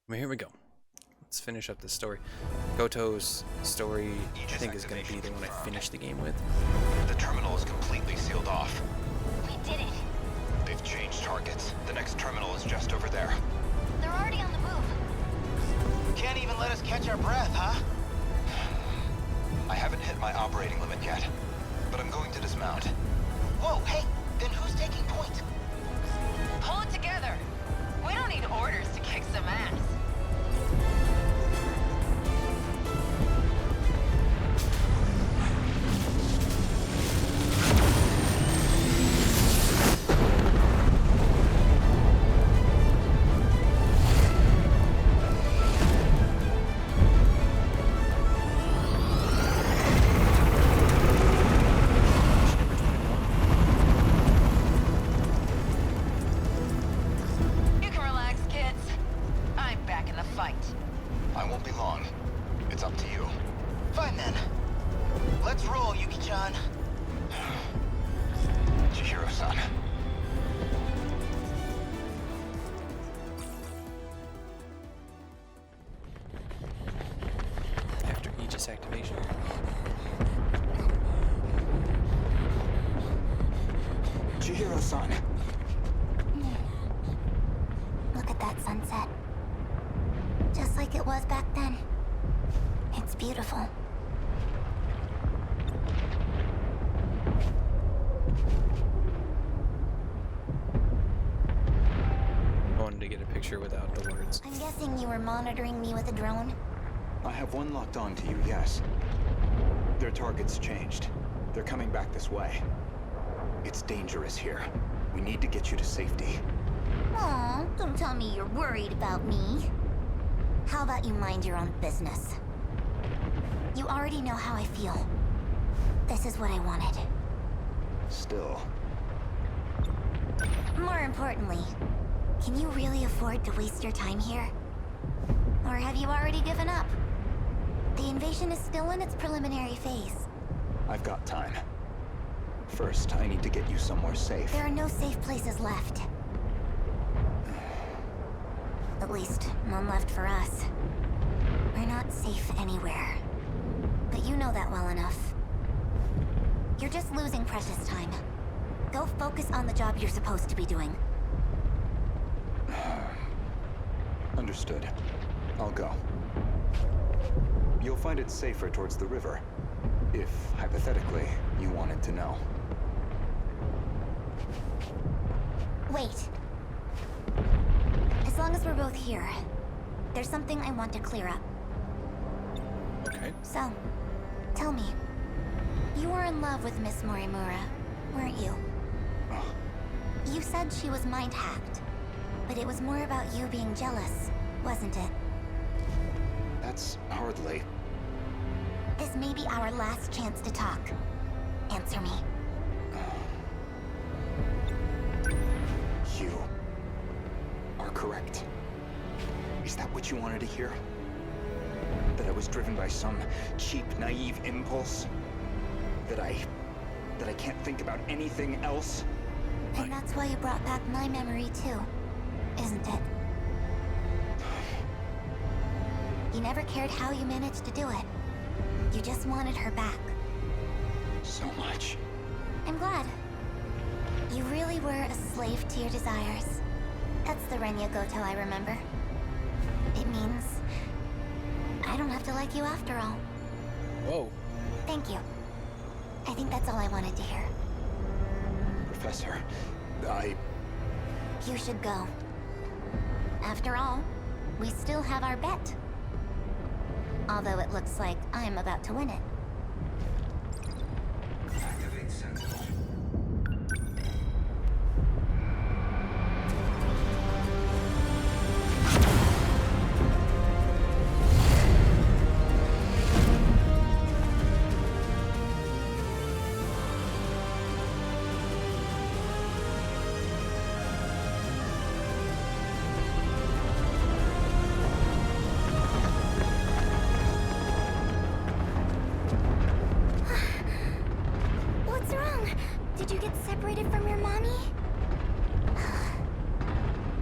Well, here we go. Let's finish up this story. Goto's story, I think, is going to be the one I finish the game with. The terminal is completely sealed off. We did it. They've changed targets. The next terminal is just over there. They're already on the move. Can't even let us catch our breath, huh? I haven't hit my operating limit yet, but I'm going to dismount. Whoa, hey, then who's taking point? Pull it together. We don't need orders to kick some ass. You can relax, kids. I'm back in the fight. I won't be long. It's up to you. Fine then. Let's roll, Yuki-chan. Chihiro-san. After Aegis activation. Chihiro-san. Look at that sunset. Just like it was back then. It's beautiful. I wanted to get a picture without the words. I'm guessing you were monitoring me with a drone. I have one locked on to you, yes. Their target's changed. They're coming back this way. It's dangerous here. We need to get you to safety. Aw, don't tell me you're worried about me. How about you mind your own business? You already know how I feel. This is what I wanted. Still, More importantly, can you really afford to waste your time here? Or have you already given up? The invasion is still in its preliminary phase. I've got time. First, I need to get you somewhere safe. There are no safe places left. At least, none left for us. We're not safe anywhere. But you know that well enough. You're just losing precious time. Go focus on the job you're supposed to be doing. Understood. I'll go. You'll find it safer towards the river. If, hypothetically, you wanted to know. Wait. As long as we're both here, there's something I want to clear up. Okay. So, tell me. You were in love with Miss Morimura, weren't you? You said she was mind-hacked, but it was more about you being jealous, wasn't it? That's hardly... This may be our last chance to talk. Answer me. You are correct. Is that what you wanted to hear? That I was driven by some cheap, naive impulse? That I can't think about anything else? And that's why you brought back my memory too, isn't it? You never cared how you managed to do it. You just wanted her back. So much. I'm glad. You really were a slave to your desires. That's the Renya Goto I remember. It means I don't have to like you after all. Whoa. Thank you. I think that's all I wanted to hear. Professor, You should go. After all, we still have our bet. Although it looks like I'm about to win it. Activate sentinel.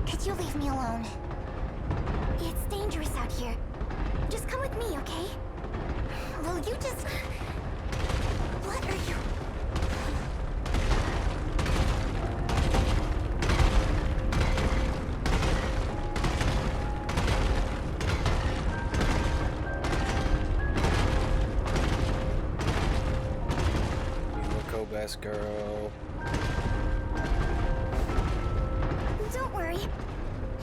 Could you leave me alone? It's dangerous out here. Just come with me, okay? Will you just... What are you... Go, best girl. Don't worry.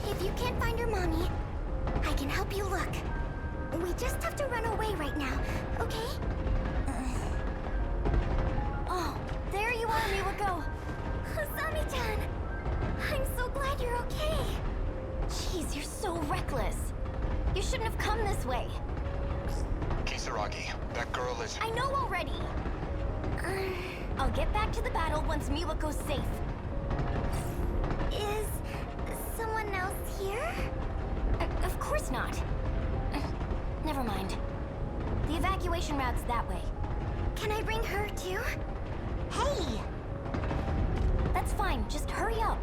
If you can't find your mommy, I can help you look. We just have to run away right now, okay? Oh, there you are, Miwako. Asami-chan! I'm so glad you're okay. Jeez, you're so reckless. You shouldn't have come this way. Kisaragi, that girl is... I know already. I'll get back to the battle once Miwako's safe. Is someone else here? Of course not. Never mind. The evacuation route's that way. Can I bring her too? Hey! That's fine, just hurry up.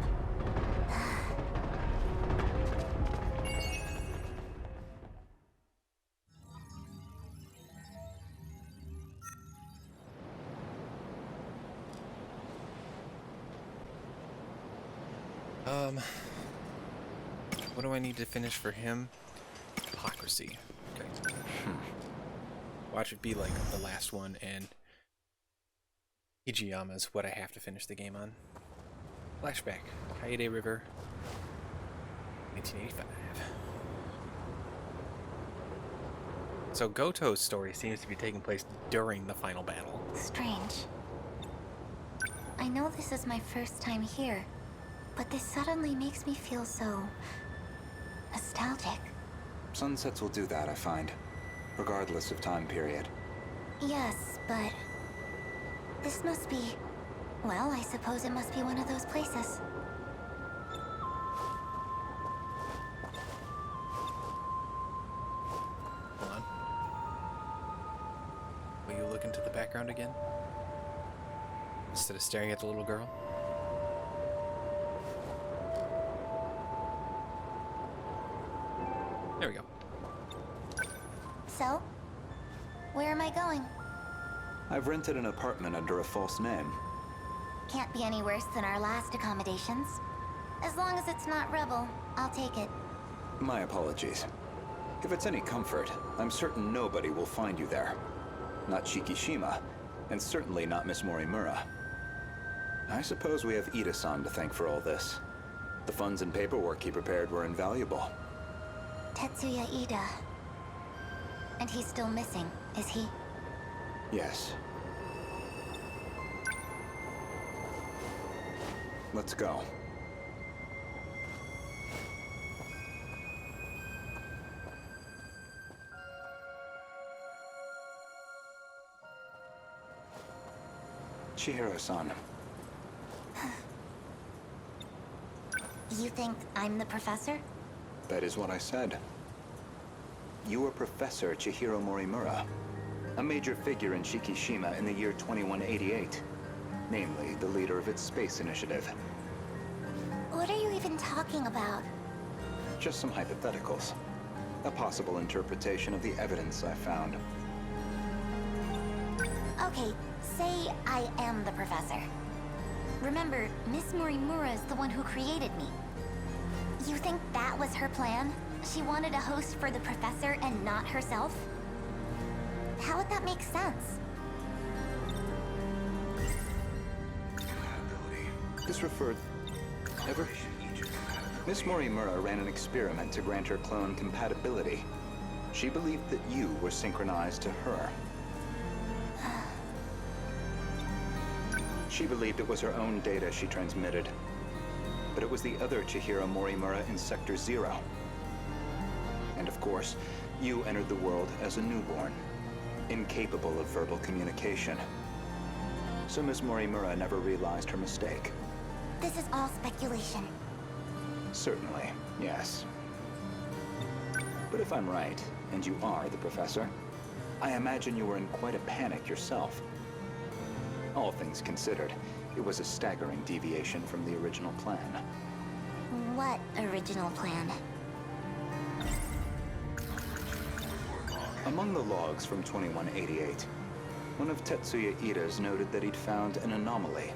What do I need to finish for him? Hypocrisy. Okay. Watch it be like the last one, and Hijiyama's what I have to finish the game on. Flashback. Kaede River. 1985. So Goto's story seems to be taking place during the final battle. Strange. I know this is my first time here, but this suddenly makes me feel so... nostalgic. Sunsets will do that, I find. Regardless of time period. Yes, but... this must be... well, I suppose it must be one of those places. Hold on. Will you look into the background again? Instead of staring at the little girl? There we go. So? Where am I going? I've rented an apartment under a false name. Can't be any worse than our last accommodations. As long as it's not Rebel, I'll take it. My apologies. If it's any comfort, I'm certain nobody will find you there. Not Shikishima, and certainly not Miss Morimura. I suppose we have Ida-san to thank for all this. The funds and paperwork he prepared were invaluable. Tetsuya Ida. And he's still missing, is he? Yes. Let's go. Chihiro-san. You think I'm the professor? That is what I said. You are Professor Chihiro Morimura, a major figure in Shikishima in the year 2188, namely the leader of its space initiative. What are you even talking about? Just some hypotheticals. A possible interpretation of the evidence I found. Okay, say I am the professor. Remember, Miss Morimura is the one who created me. You think that was her plan? She wanted a host for the professor and not herself? How would that make sense? This referred... Ever? Miss Morimura ran an experiment to grant her clone compatibility. She believed that you were synchronized to her. She believed it was her own data she transmitted. But it was the other Chihiro Morimura in Sector 0. And of course, you entered the world as a newborn, incapable of verbal communication. So Miss Morimura never realized her mistake. This is all speculation. Certainly, yes. But if I'm right, and you are the professor, I imagine you were in quite a panic yourself. All things considered, it was a staggering deviation from the original plan. What original plan? Among the logs from 2188, one of Tetsuya Ida's noted that he'd found an anomaly.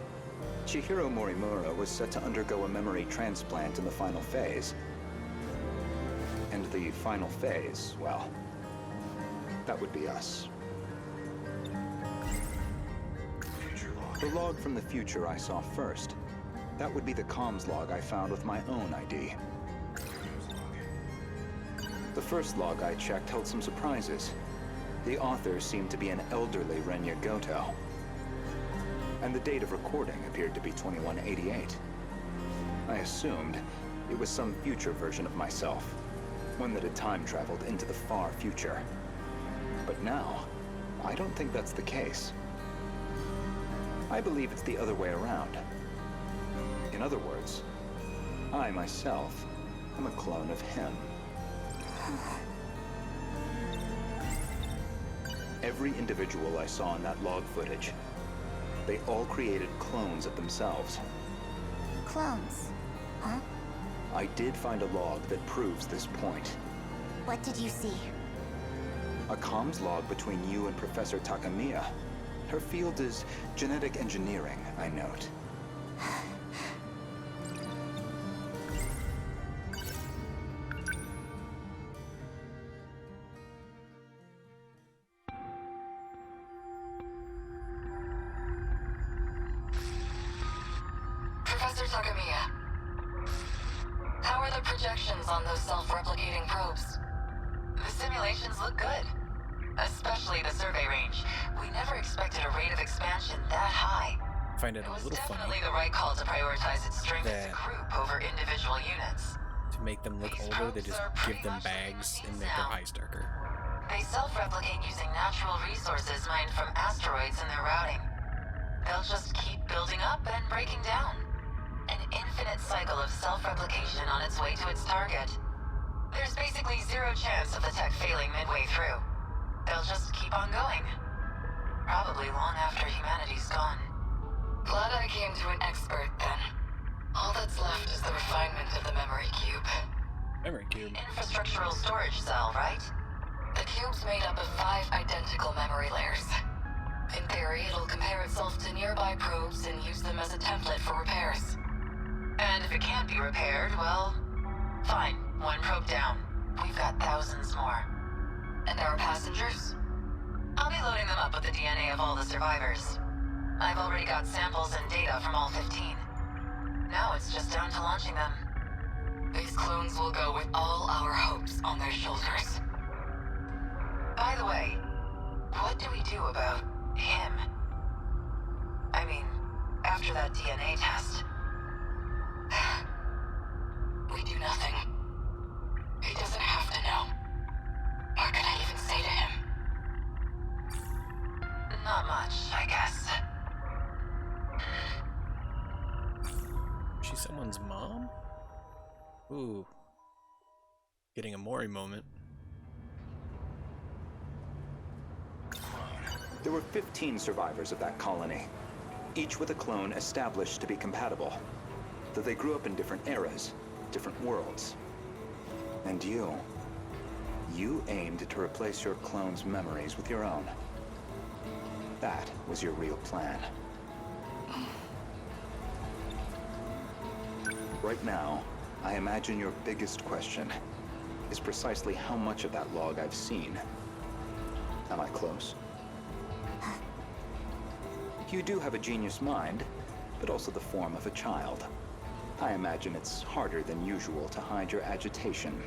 Chihiro Morimura was set to undergo a memory transplant in the final phase. And the final phase, well, that would be us. The log from the future I saw first. That would be the comms log I found with my own ID. The first log I checked held some surprises. The author seemed to be an elderly Renya Goto. And the date of recording appeared to be 2188. I assumed it was some future version of myself, one that had time traveled into the far future. But now, I don't think that's the case. I believe it's the other way around. In other words, I myself am a clone of him. Every individual I saw in that log footage, they all created clones of themselves. Clones? Huh? I did find a log that proves this point. What did you see? A comms log between you and Professor Takamiya. Her field is genetic engineering, I note. Professor Takamiya, how are the projections on those self-replicating probes? The simulations look good, especially the survey range. We never expected a rate of expansion that high. I find it It a was little definitely funny the right call to prioritize its strength as that- a group over individual units. to make them look These older. They probes just are give pretty them much bags like and make their now. eyes darker. They self-replicate using natural resources mined from asteroids in their routing. They'll just keep building up and breaking down. An infinite cycle of self-replication on its way to its target. There's basically zero chance of the tech failing midway through. They'll just keep on going. Probably long after humanity's gone. Glad I came to an expert then. All that's left is the refinement of the memory cube. Memory cube. Infrastructural storage cell, right? The cube's made up of 5 identical memory layers. In theory, it'll compare itself to nearby probes and use them as a template for repairs. And if it can't be repaired, well, fine. 1 probe down. We've got thousands more. And our passengers? I'll be loading them up with the DNA of all the survivors. I've already got samples and data from all 15. Now it's just down to launching them. These clones will go with all our hopes on their shoulders. By the way, what do we do about him? I mean, after that DNA test. We do nothing. He doesn't have to know. What can I even say to him? Not much, I guess. She's someone's mom? Ooh. Getting a Mori moment. There were 15 survivors of that colony, each with a clone established to be compatible, though they grew up in different eras, different worlds. And you aimed to replace your clone's memories with your own. That was your real plan. Right now, I imagine your biggest question is precisely how much of that log I've seen. Am I close? You do have a genius mind, but also the form of a child. I imagine it's harder than usual to hide your agitation.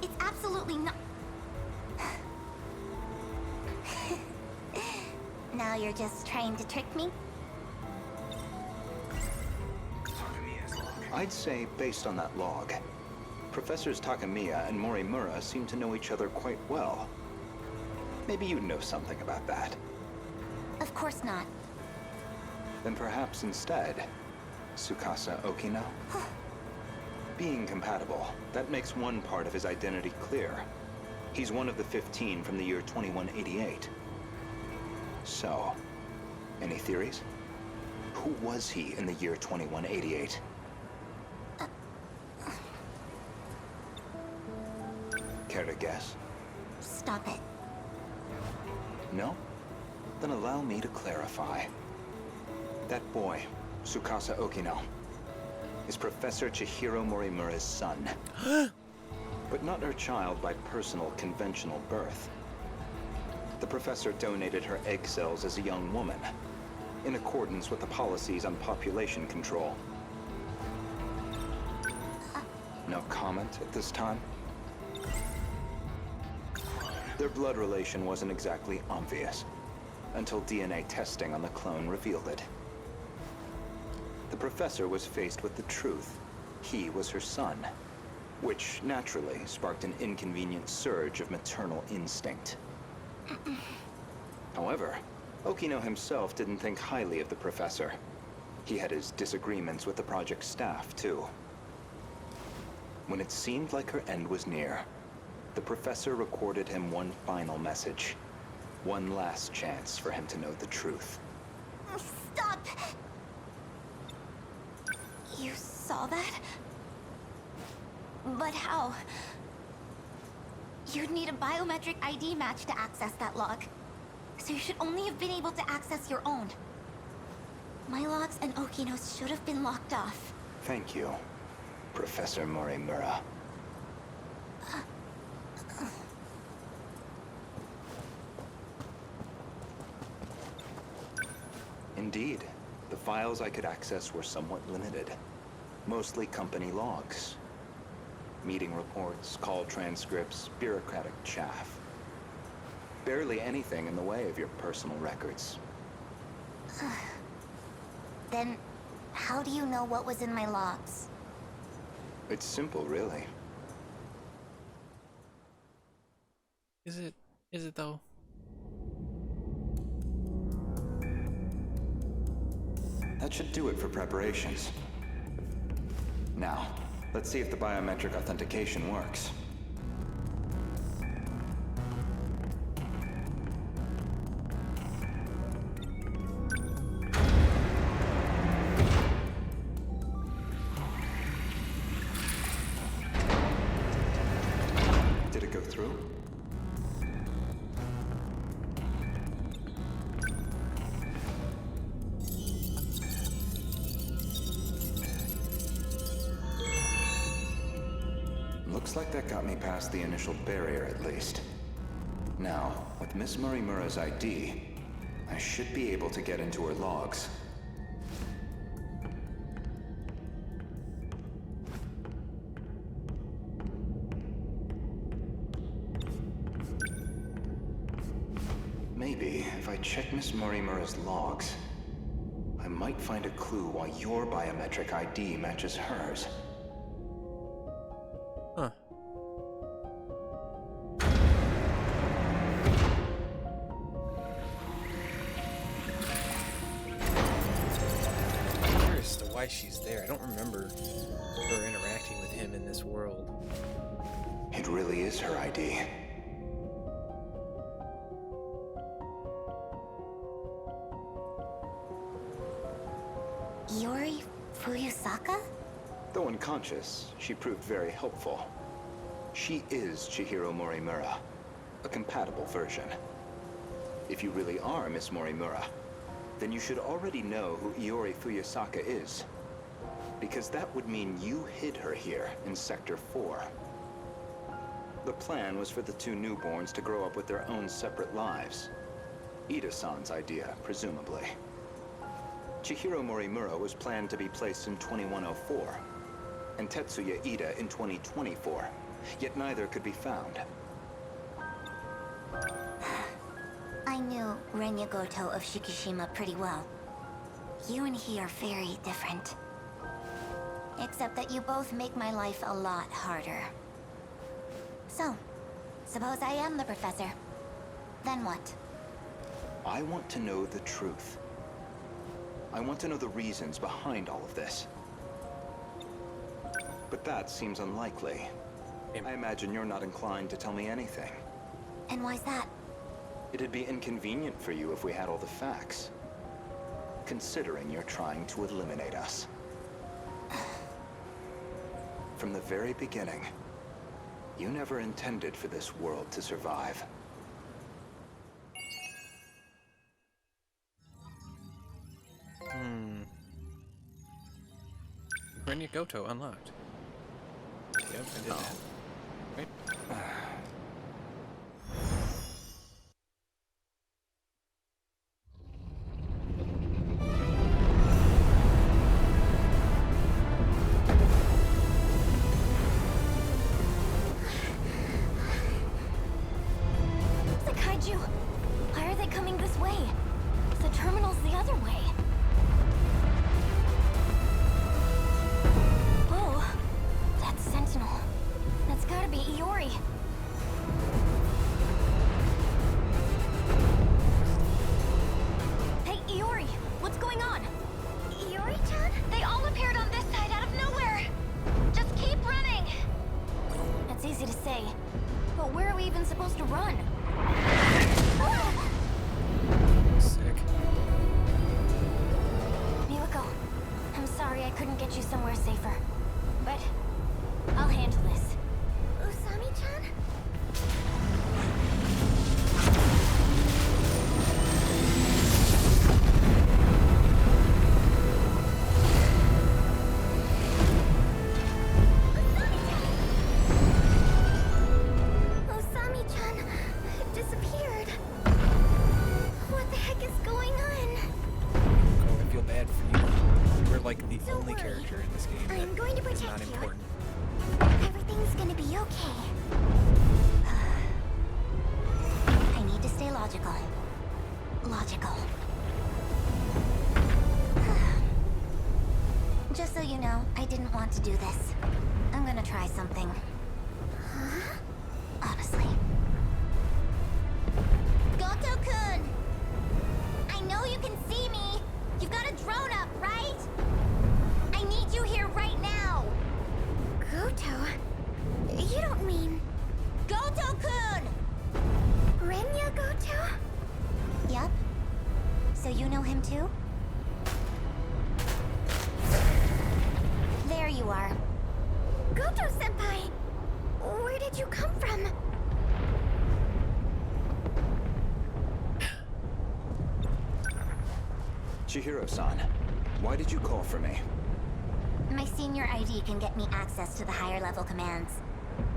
It's absolutely not. Now you're just trying to trick me? I'd say, based on that log, Professors Takamiya and Morimura seem to know each other quite well. Maybe you know something about that. Of course not. Then perhaps instead, Tsukasa Okino? Being compatible, that makes one part of his identity clear. He's one of the 15 from the year 2188. So, any theories? Who was he in the year 2188? Care to guess? Stop it. No? Then allow me to clarify. That boy, Tsukasa Okino, is Professor Chihiro Morimura's son. But not her child by personal conventional birth. The professor donated her egg cells as a young woman, in accordance with the policies on population control. No comment at this time? Their blood relation wasn't exactly obvious, until DNA testing on the clone revealed it. The professor was faced with the truth. He was her son, which naturally sparked an inconvenient surge of maternal instinct. However, Okino himself didn't think highly of the professor. He had his disagreements with the project staff, too. When it seemed like her end was near, the professor recorded him one final message. One last chance for him to know the truth. Stop! You saw that? But how? You'd need a biometric ID match to access that log. So you should only have been able to access your own. My logs and Okino's should have been locked off. Thank you, Professor Morimura. Indeed, the files I could access were somewhat limited. Mostly company logs. Meeting reports, call transcripts, bureaucratic chaff. Barely anything in the way of your personal records. Then, how do you know what was in my logs? It's simple, really. Is it? Is it though? That should do it for preparations. Now, let's see if the biometric authentication works. Did it go through? Looks like that got me past the initial barrier, at least. Now, with Miss Morimura's ID, I should be able to get into her logs. Maybe, if I check Miss Morimura's logs, I might find a clue why your biometric ID matches hers. Huh. I'm curious to why she's there. I don't remember her interacting with him in this world. It really is her ID. Iori Fuyusaka? Though unconscious, she proved very helpful. She is Chihiro Morimura, a compatible version. If you really are Miss Morimura, then you should already know who Iori Fuyusaka is. Because that would mean you hid her here in Sector 4. The plan was for the two newborns to grow up with their own separate lives. Ida-san's idea, presumably. Chihiro Morimura was planned to be placed in 2104, and Tetsuya Ida in 2024, yet neither could be found. I knew Renya Goto of Shikishima pretty well. You and he are very different. Except that you both make my life a lot harder. So, suppose I am the professor. Then what? I want to know the truth. I want to know the reasons behind all of this. But that seems unlikely. I imagine you're not inclined to tell me anything. And why's that? It'd be inconvenient for you if we had all the facts. Considering you're trying to eliminate us. From the very beginning, You never intended for this world to survive. Renya Goto unlocked. Yep, I did that. Wait. The kaiju! Why are they coming this way? The terminal's the other way. Whoa! That's Sentinel. That's gotta be Iori. Hey, Iori! What's going on? Iori-chan? They all appeared on this side out of nowhere! Just keep running! That's easy to say. But where are we even supposed to run? Sick. Miwako, I'm sorry I couldn't get you somewhere safer. But I'll handle this. Usami-chan? Usami-chan disappeared. What the heck is going on? Oh, I feel bad for you. You're like the Don't only worry. character in this game I'm that going to is protect not you. important. Everything's gonna be okay. I need to stay logical. Logical. Just so you know, I didn't want to do this. I'm gonna try something. Huh? Honestly. Goto-kun! I know you can see me! You've got a drone up, right? I need you here right now! Goto? You don't mean... Goto-kun! Renya Goto? Yup. So you know him too? There you are. Goto-senpai! Where did you come from? Chihiro-san, why did you call for me? My senior ID can get me access to the higher level commands.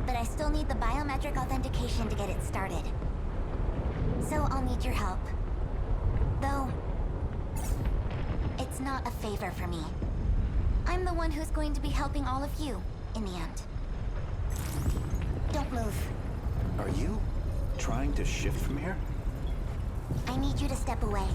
But I still need the biometric authentication to get it started. So I'll need your help. Though, it's not a favor for me. I'm the one who's going to be helping all of you, in the end. Don't move. Are you trying to shift from here? I need you to step away.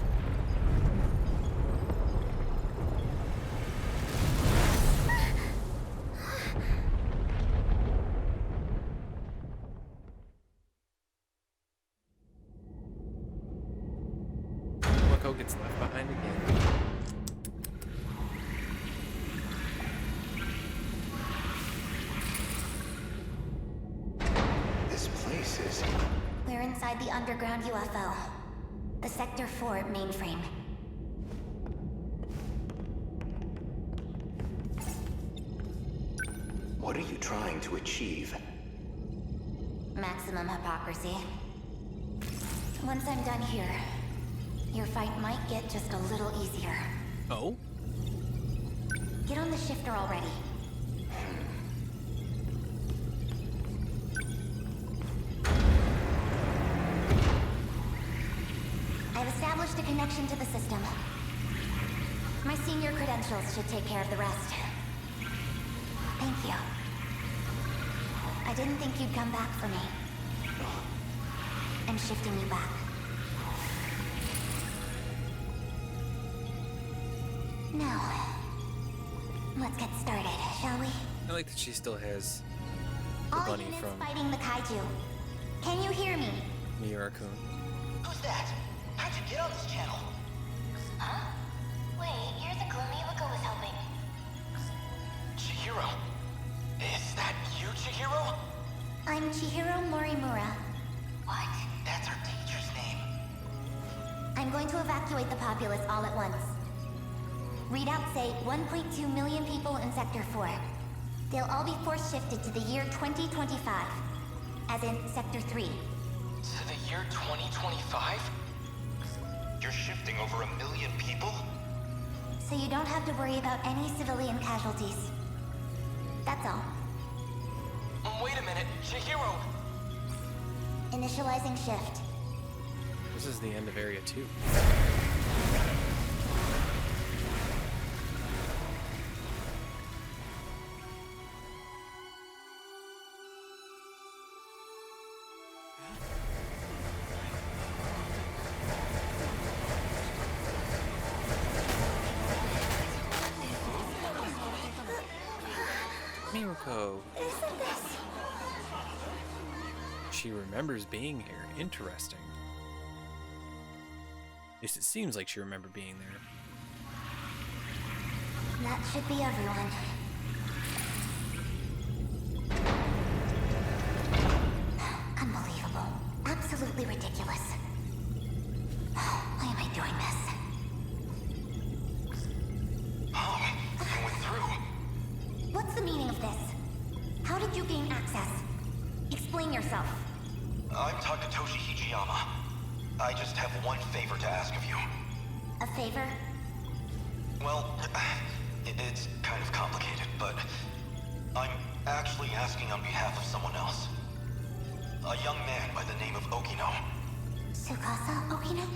Wako gets left behind again. This place is... We're inside the underground UFO. The Sector 4 mainframe. What are you trying to achieve? Maximum hypocrisy. Once I'm done here, your fight might get just a little easier. Oh? Get on the shifter already. I've established a connection to the system. My senior credentials should take care of the rest. Thank you. I didn't think you'd come back for me. I'm shifting you back. Now, let's get started, shall we? I like that she still has the All bunny units from fighting the kaiju. Can you hear me? Miura-kun. Who's that? How'd you get on this channel? Huh? Wait, you're the crew Miwako was helping. Chihiro. Is that you, Chihiro? I'm Chihiro Morimura. What? That's our teacher's name. I'm going to evacuate the populace all at once. Readouts say 1.2 million people in Sector 4. They'll all be force shifted to the year 2025. as in Sector 3. To the year 2025? You're shifting over 1 million people? So you don't have to worry about any civilian casualties. That's all. Wait a minute, Chihiro! Initializing shift. This is the end of Area 2. Mirko. She remembers being here. Interesting. At least it seems like she remembered being there. That should be everyone. Unbelievable. Absolutely ridiculous. Why am I doing this? Oh, you went through. What's the meaning of this? How did you gain access? Explain yourself. I'm Takatoshi Hijiyama. I just have one favor to ask of you. A favor? Well, it's kind of complicated, but I'm actually asking on behalf of someone else. A young man by the name of Okino. Tsukasa Okino?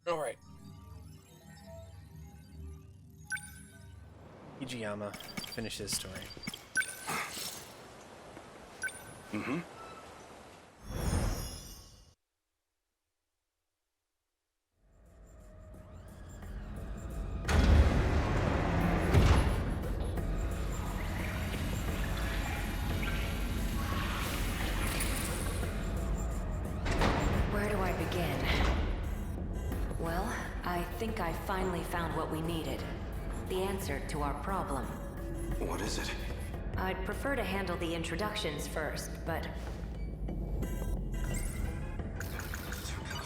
Alright. Hijiyama, finish his story. Where do I begin? Well, I think I finally found what we needed. The answer to our problem. What is it? I'd prefer to handle the introductions first, but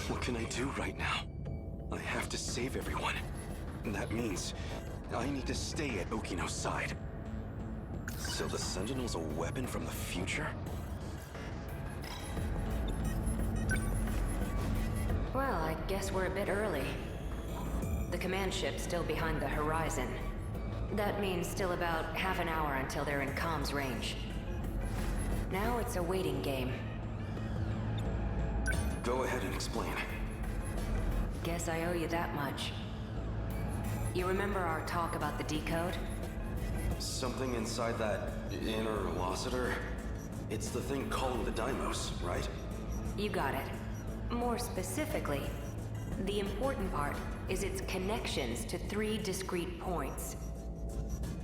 What can I do right now? I have to save everyone. And that means I need to stay at Okino's side. So the Sentinel's a weapon from the future? well, I guess we're a bit early. The command ship's still behind the horizon. That means still about half an hour until they're in comms range. Now it's a waiting game. Go ahead and explain. Guess I owe you that much. You remember our talk about the decode? Something inside that inner Lassiter? It's the thing calling the Deimos, right? You got it. More specifically, the important part is its connections to 3 discrete points.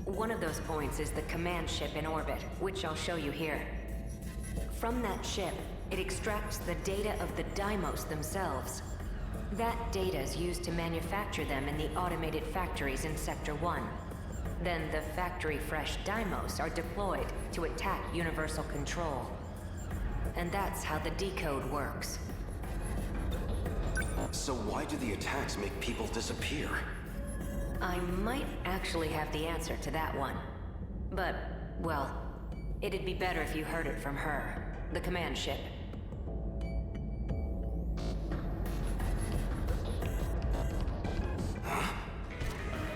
One of those points is the command ship in orbit, which I'll show you here. From that ship, it extracts the data of the Deimos themselves. That data is used to manufacture them in the automated factories in Sector 1. Then the factory-fresh Deimos are deployed to attack Universal Control. And that's how the decode works. So why do the attacks make people disappear? I might actually have the answer to that one. But, well, it'd be better if you heard it from her, the command ship.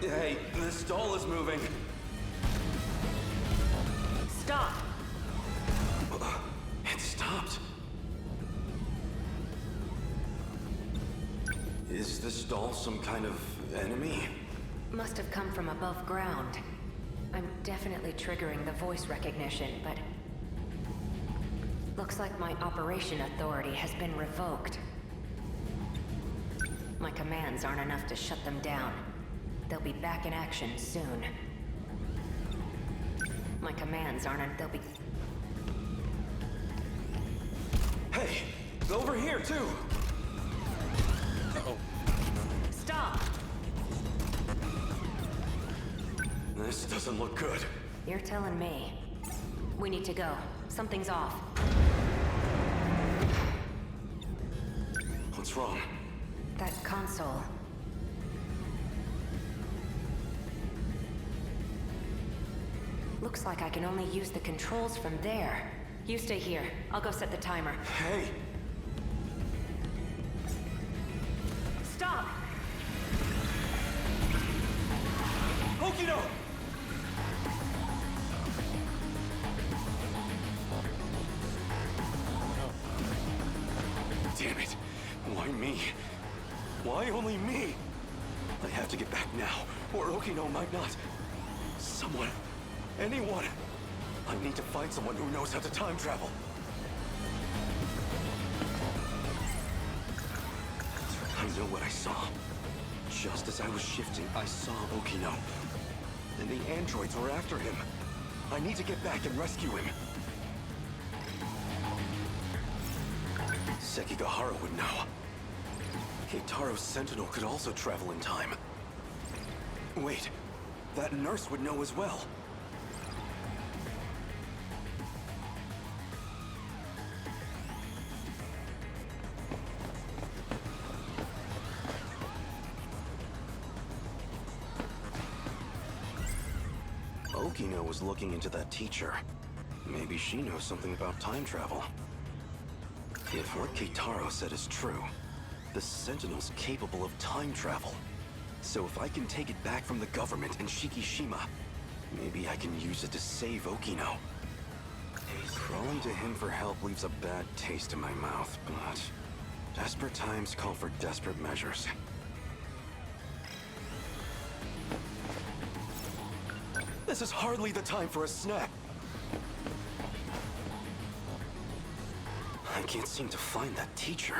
Hey, the stall is moving. Stop! It stopped. Is this doll some kind of enemy? Must have come from above ground. I'm definitely triggering the voice recognition, but... looks like my operation authority has been revoked. My commands aren't enough to shut them down. They'll be back in action soon. My commands aren't... they'll be... Hey, over here too! Uh-oh. Stop! This doesn't look good. You're telling me. We need to go. Something's off. What's wrong? That console. Looks like I can only use the controls from there. You stay here. I'll go set the timer. Hey! Stop! Okino! Damn it! Why me? Why only me? I have to get back now, or Okino might not. Someone. Anyone. I need to find someone who knows how to time travel. I know what I saw. Just as I was shifting, I saw Okino. And the androids were after him. I need to get back and rescue him. Sekigahara would know. Keitaro's Sentinel could also travel in time. Wait, that nurse would know as well. Okino was looking into that teacher. Maybe she knows something about time travel. If what Keitaro said is true, the Sentinel's capable of time travel. So if I can take it back from the government and Shikishima, maybe I can use it to save Okino. Crawling to him for help leaves a bad taste in my mouth, but desperate times call for desperate measures. This is hardly the time for a snack. I can't seem to find that teacher.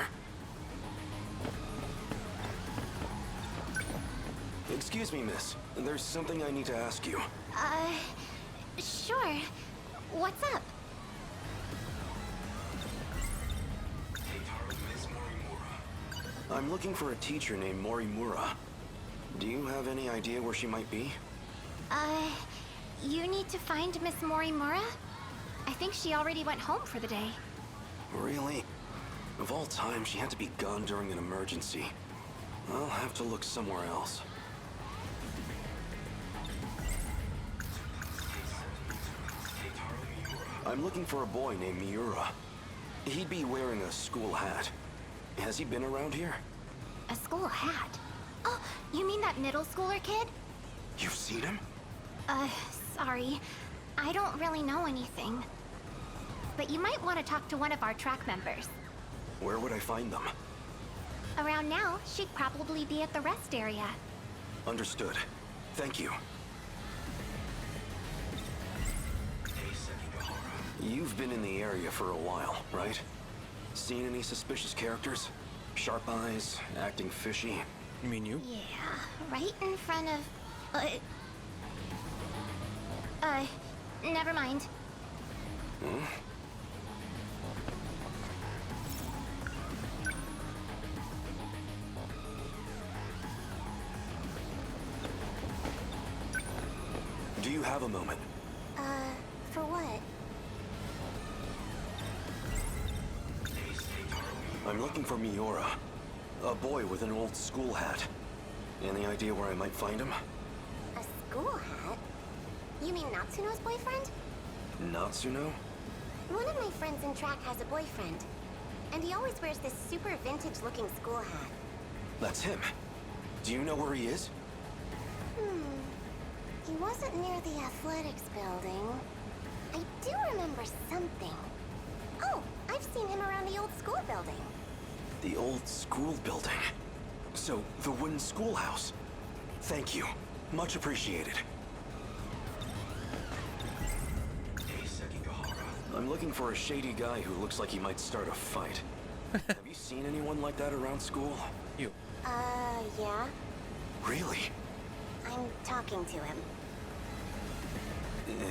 Excuse me, miss. There's something I need to ask you. Sure. What's up? I'm looking for a teacher named Morimura. Do you have any idea where she might be? You need to find Miss Morimura? I think she already went home for the day. Really? Of all time, she had to be gone during an emergency. I'll have to look somewhere else. I'm looking for a boy named Miura. He'd be wearing a school hat. Has he been around here? A school hat? Oh, you mean that middle schooler kid? You've seen him? Sorry. I don't really know anything. But you might want to talk to one of our track members. Where would I find them? Around now, she'd probably be at the rest area. Understood. Thank you. You've been in the area for a while, right? Seen any suspicious characters? Sharp eyes, acting fishy? You mean you? Yeah, right in front of... never mind. Hmm? Do you have a moment? For what? I'm looking for Miura. A boy with an old school hat. Any idea where I might find him? A school hat? You mean Natsuno's boyfriend? Natsuno? One of my friends in track has a boyfriend. And he always wears this super vintage-looking school hat. That's him. Do you know where he is? He wasn't near the athletics building. I do remember something. Oh, I've seen him around the old school building. The old school building. So, the wooden schoolhouse. Thank you. Much appreciated. I'm looking for a shady guy who looks like he might start a fight. Have you seen anyone like that around school? You. Yeah. Really? I'm talking to him.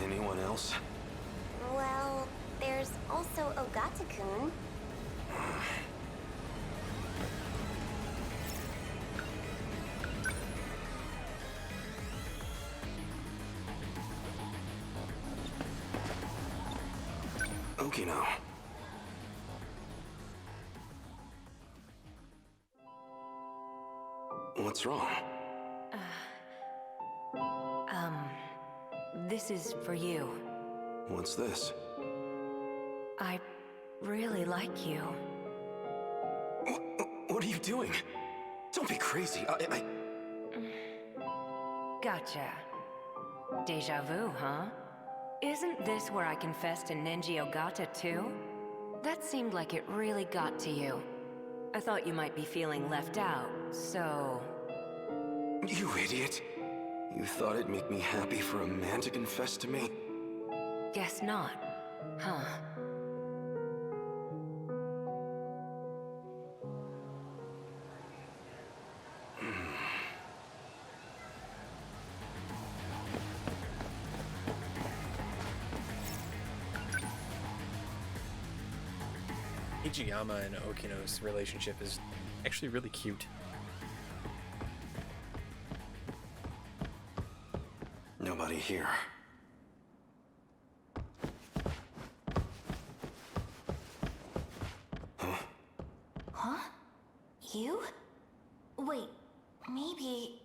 Anyone else? Well, there's also Ogata-kun. Okino. What's wrong? This is for you. What's this? I really like you. What are you doing? Don't be crazy. Gotcha. Deja vu, huh? Isn't this where I confessed to Nenji Ogata too? That seemed like it really got to you. I thought you might be feeling left out, so... You idiot. You thought it'd make me happy for a man to confess to me? Guess not, huh? Hijiyama and Okino's relationship is actually really cute. Nobody here. Huh? You? Wait, maybe...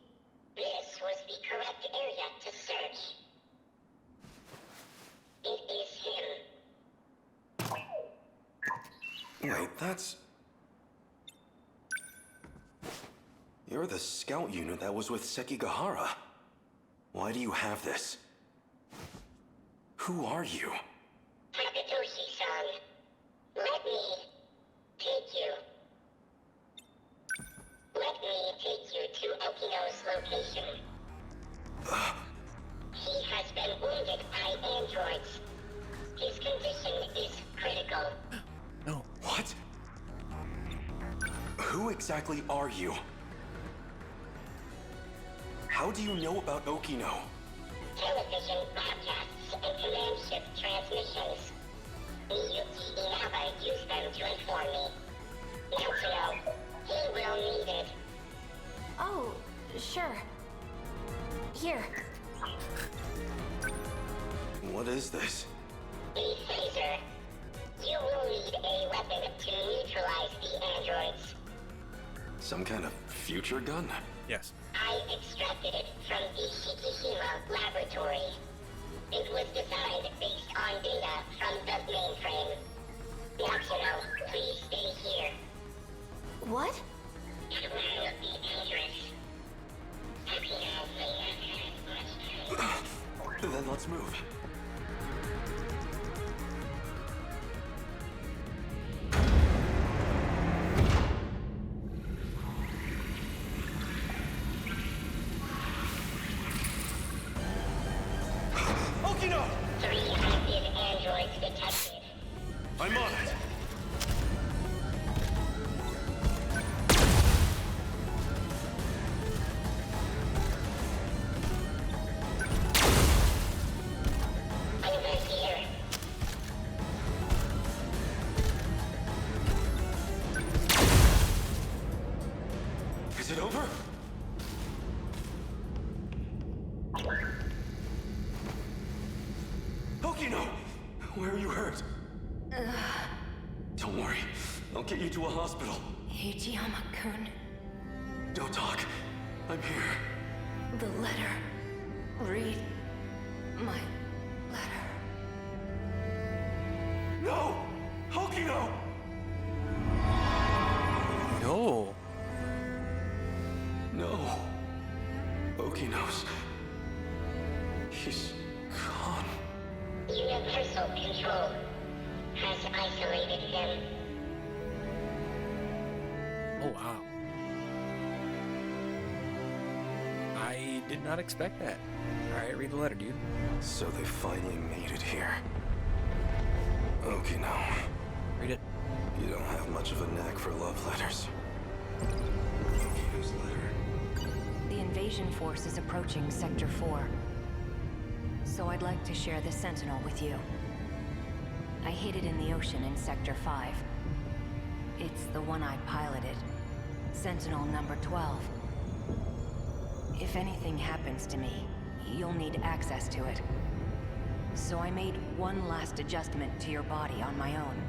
This was the correct area to search. It is him. Wait, that's... You're the scout unit that was with Sekigahara. Why do you have this? Who are you? Takatoshi-san, let me take you. Let me take you to Okino's location. He has been wounded by androids. His condition is critical. No. What? Who exactly are you? How do you know about Okino? Television broadcasts and command ship transmissions. Miyuki Inaba used them to inform me. Now, he will need it. Oh, sure. Here. What is this? The phaser. You will need a weapon to neutralize the androids. Some kind of future gun? Yes. I extracted it from the Shikishima laboratory. It was designed based on data from the mainframe. Natsuno, please stay here. What? It will be dangerous. Then let's move. Okino! 3 active androids detected. I'm on it. Over here. Is it over? Okino! Where are you hurt? Don't worry. I'll get you to a hospital. Hijiyama-kun, Don't talk. I'm here. the letter. Read my letter. No! Okino! No. No. Okino's... He's gone. Universal Control has isolated him. Oh, wow. I did not expect that. Alright, read the letter, dude. So they finally made it here. Okino. Read it. You don't have much of a knack for love letters. Okino's letter. The invasion force is approaching Sector 4. So I'd like to share the Sentinel with you. I hid it in the ocean in Sector 5. It's the one I piloted. Sentinel number 12. If anything happens to me, you'll need access to it. So I made one last adjustment to your body on my own.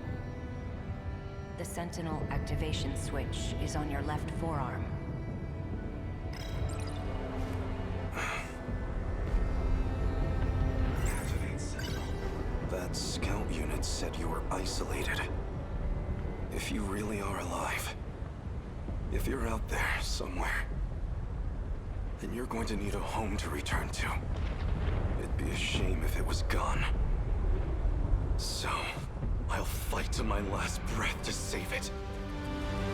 The Sentinel activation switch is on your left forearm. once said you were isolated. If you really are alive, if you're out there somewhere, then you're going to need a home to return to. It'd be a shame if it was gone. So, I'll fight to my last breath to save it.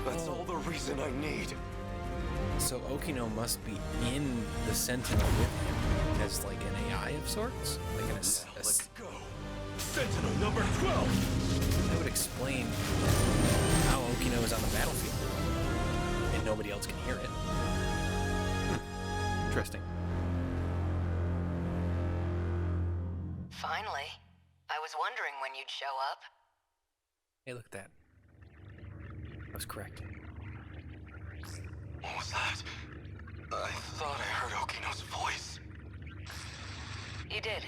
That's all the reason I need. So Okino must be in the Sentinel with him as like an AI of sorts? Like an Let's go. Sentinel number 12! That would explain how Okino is on the battlefield. And nobody else can hear it. Interesting. Finally. I was wondering when you'd show up. Hey, look at that. I was correct. What was that? I thought I heard Okino's voice. You did.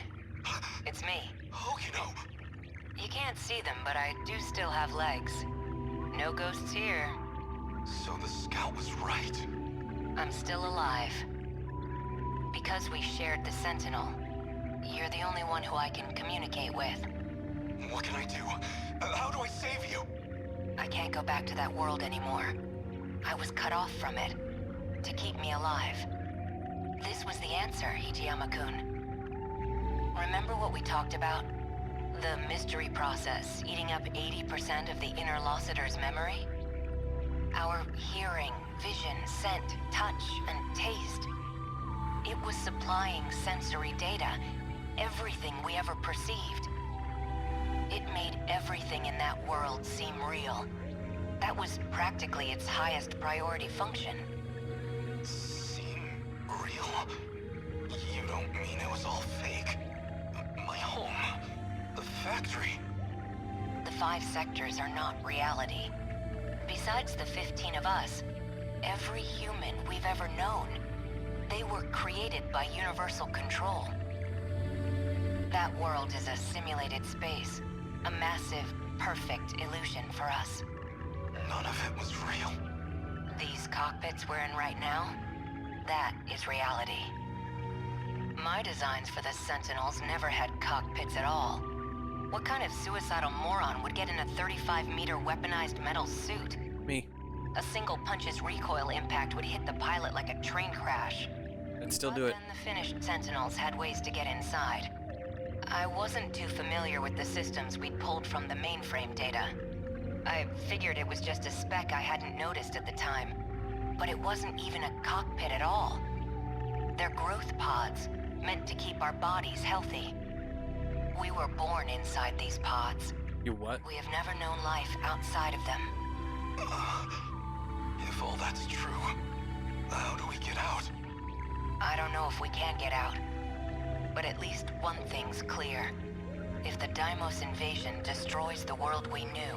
It's me. Okino! You can't see them, but I do still have legs. No ghosts here. So the scout was right. I'm still alive. Because we shared the Sentinel, you're the only one who I can communicate with. What can I do? How do I save you? I can't go back to that world anymore. I was cut off from it. To keep me alive. This was the answer, Hijiyama-kun. Remember what we talked about? The mystery process eating up 80% of the interlocutor's memory? Our hearing, vision, scent, touch, and taste. It was supplying sensory data, everything we ever perceived. It made everything in that world seem real. That was practically its highest priority function. Seem real? You don't mean it was all fake? My home? The factory? The 5 sectors are not reality. Besides the 15 of us, every human we've ever known, they were created by universal control. That world is a simulated space, a massive, perfect illusion for us. None of it was real. These cockpits we're in right now, that is reality. My designs for the Sentinels never had cockpits at all. What kind of suicidal moron would get in a 35-meter weaponized metal suit? Me. A single punch's recoil impact would hit the pilot like a train crash. I'd still do it. Then the finished Sentinels had ways to get inside. I wasn't too familiar with the systems we'd pulled from the mainframe data. I figured it was just a speck I hadn't noticed at the time. But it wasn't even a cockpit at all. They're growth pods, meant to keep our bodies healthy. We were born inside these pods. You what? We have never known life outside of them. If all that's true, how do we get out? I don't know if we can get out. But at least one thing's clear. If the Deimos invasion destroys the world we knew,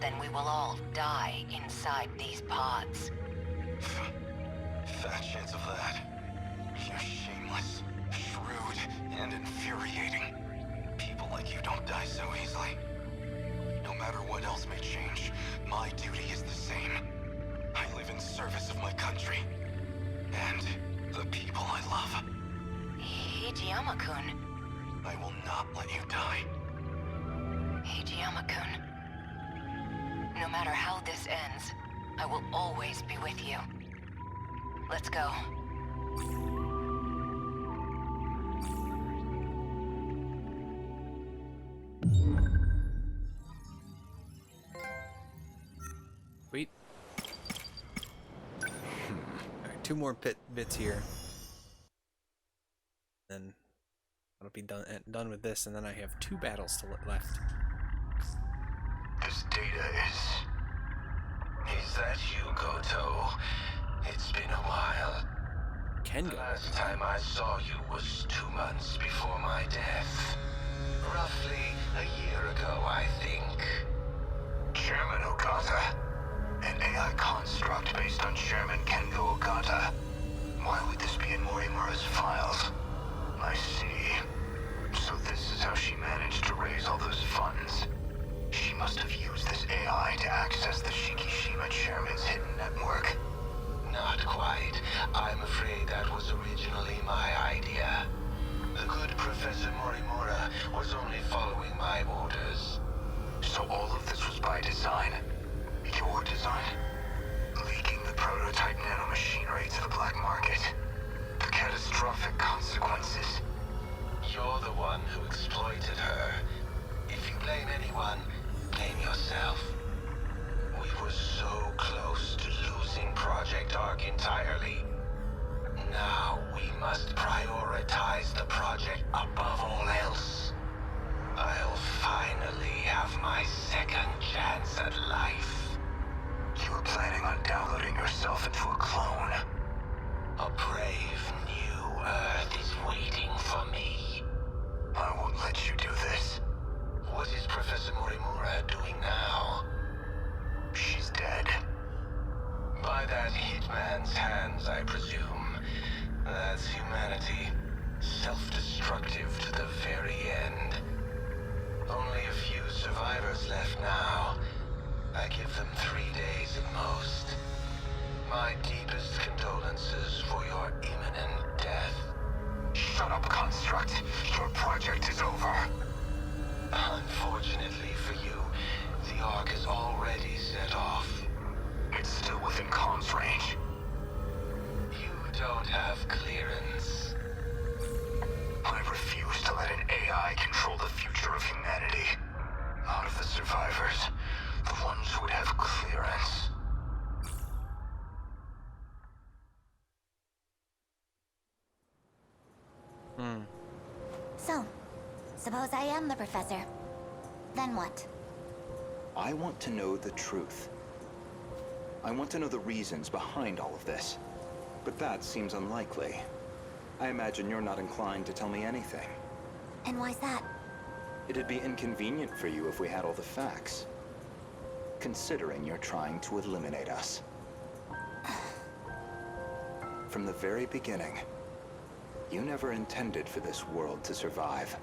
then we will all die inside these pods. Fat chance of that. You're shameless, shrewd, and infuriating. People like you don't die so easily. No matter what else may change, my duty is the same. I live in service of my country. And the people I love. Hijiyama-kun. I will not let you die. Hijiyama-kun. No matter how this ends, I will always be with you. Let's go. Sweet. Alright, 2 more bits here. Then I'll be done with this, and then I have 2 battles left. This data is that you, Goto? It's been a while. Kengo. The last time I saw you was 2 months before my death. Roughly a year ago, I think. Chairman Ogata. An AI construct based on Chairman Kengo Ogata. Why would this be in Morimura's files? I see. So this is how she managed to raise all those funds. She must have used this AI to access the Shikishima Chairman's hidden network. Not quite. I'm afraid that was originally my idea. The good survivors left now. I give them 3 days at most. My deepest condolences for your imminent death. Shut up, Construct. Your project is over. Unfortunately for you, the Ark is already set off. It's still within comms range. You don't have clearance. I refuse to let an AI control the future of humanity. Not of the survivors. The ones who would have clearance. So, suppose I am the professor. Then what? I want to know the truth. I want to know the reasons behind all of this. But that seems unlikely. I imagine you're not inclined to tell me anything. And why's that? It'd be inconvenient for you if we had all the facts. Considering you're trying to eliminate us. From the very beginning, you never intended for this world to survive.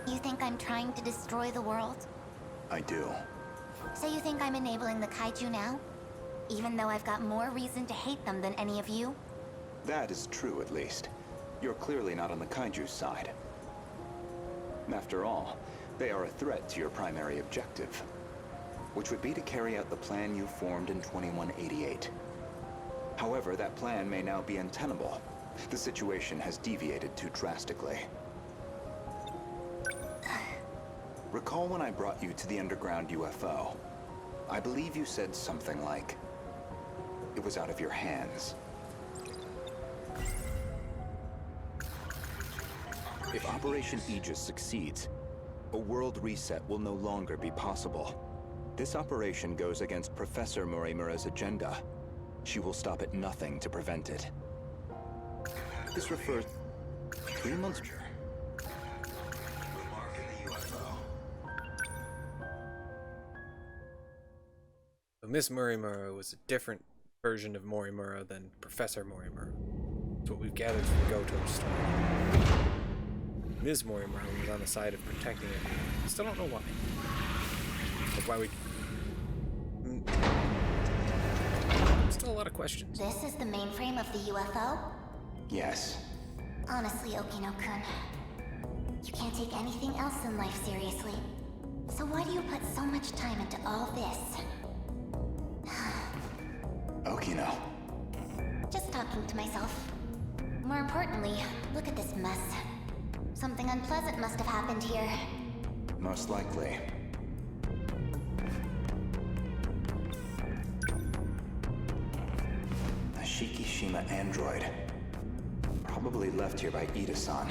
You think I'm trying to destroy the world? I do. So you think I'm enabling the kaiju now? Even though I've got more reason to hate them than any of you? That is true, at least. You're clearly not on the kaiju's side. After all, they are a threat to your primary objective, which would be to carry out the plan you formed in 2188. However, that plan may now be untenable. The situation has deviated too drastically. Recall when I brought you to the underground UFO? I believe you said something like, it was out of your hands. If Operation Aegis succeeds, a world reset will no longer be possible. This operation goes against Professor Morimura's agenda. She will stop at nothing to prevent it. This refers 3 months. So Miss Morimura was a different version of Morimura than Professor Morimura. That's what we've gathered from Goto's story. Ms. Morimura was on the side of protecting it. I still don't know why. Like why we... Still a lot of questions. This is the mainframe of the UFO? Yes. Honestly, Okino-kun, you can't take anything else in life seriously. So why do you put so much time into all this? Okino. Just talking to myself. More importantly, look at this mess. Something unpleasant must have happened here. Most likely. A Shikishima android. Probably left here by Ida-san.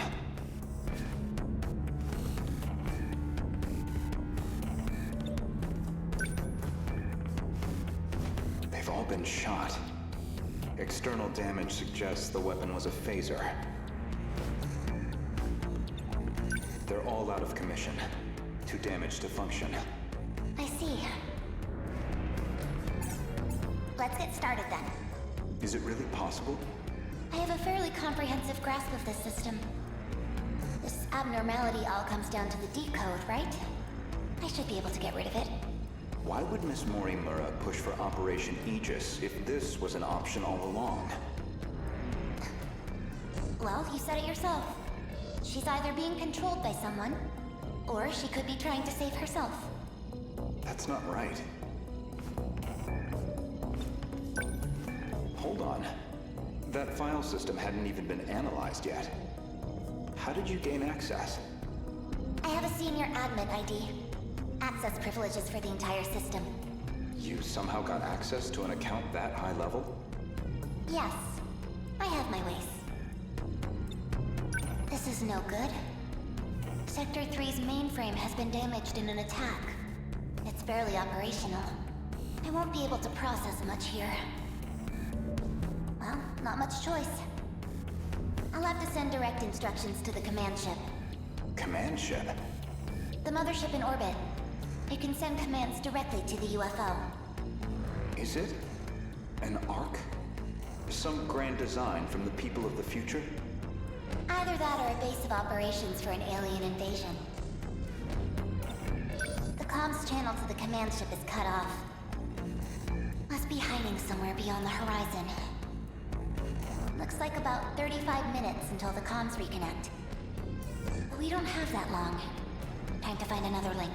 They've all been shot. External damage suggests the weapon was a phaser. They're all out of commission. Too damaged to function. I see. Let's get started then. Is it really possible? I have a fairly comprehensive grasp of this system. This abnormality all comes down to the decode, right? I should be able to get rid of it. Why would Miss Morimura push for Operation Aegis if this was an option all along? Well, you said it yourself. She's either being controlled by someone, or she could be trying to save herself. That's not right. Hold on. That file system hadn't even been analyzed yet. How did you gain access? I have a senior admin ID. Access privileges for the entire system. You somehow got access to an account that high level? Yes, I have my ways. This is no good. Sector 3's mainframe has been damaged in an attack. It's barely operational. I won't be able to process much here. Well, not much choice. I'll have to send direct instructions to the command ship. Command ship? The mothership in orbit. It can send commands directly to the UFO. Is it? An Ark? Some grand design from the people of the future? Either that or a base of operations for an alien invasion. The comms channel to the command ship is cut off. Must be hiding somewhere beyond the horizon. Looks like about 35 minutes until the comms reconnect. We don't have that long. Time to find another link.